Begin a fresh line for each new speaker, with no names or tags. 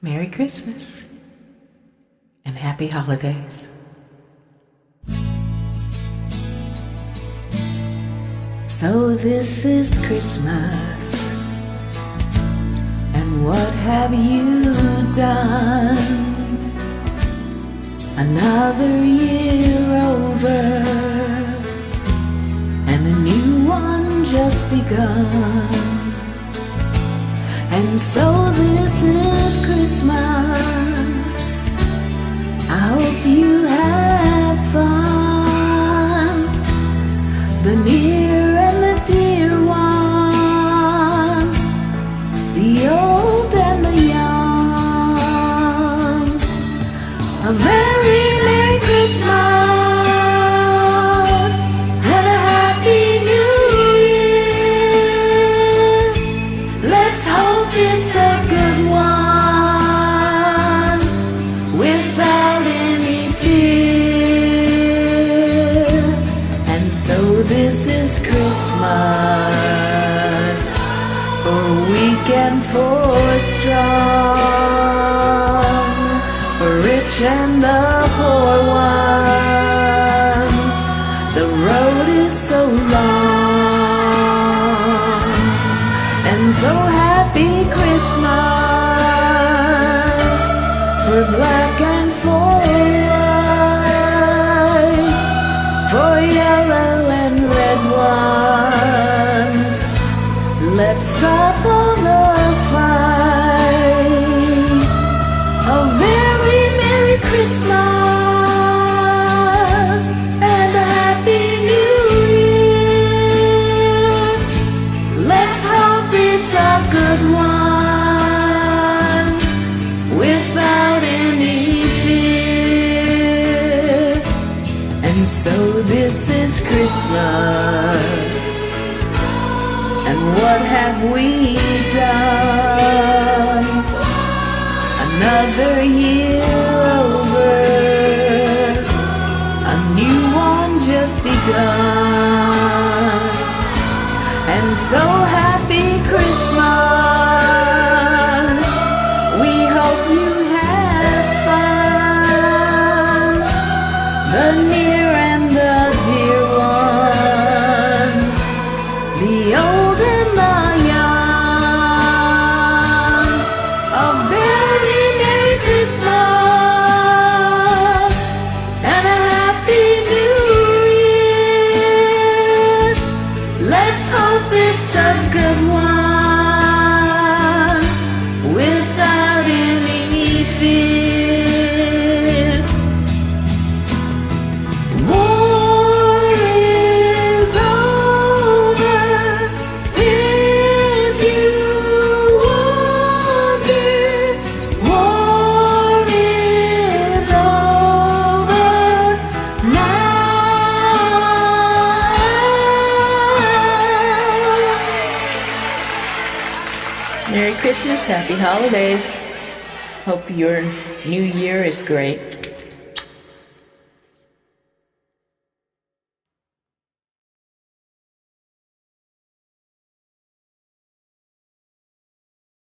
Merry Christmas and Happy Holidays. So this is Christmas, and what have you done? Another year over, and a new one just begun. And so this is Christmas. I hope you have fun. The near and the dear one, the old and the young. A very Merry Christmas and a Happy New Year. Let's hope it's a good one without any fear. And so this is Christmas, for weak and for strong, for rich and the poor ones. The road is so long, and so happy Christmas for black and for white, for yellow and red ones. Let's stop on the fight. A very Merry Christmas and a Happy New Year. Let's hope it's a good one without any fear. And so this is Christmas, and what have we done? Another year over, a new one just begun. And so happy Christmas, we hope you have fun. The near and the dear one, the old and the young. A very Merry Christmas and a Happy New Year. Let's hope it's a good one without any fear. War is over, if you wonder. War is over now. Merry Christmas, Happy Holidays. Hope your new year is great.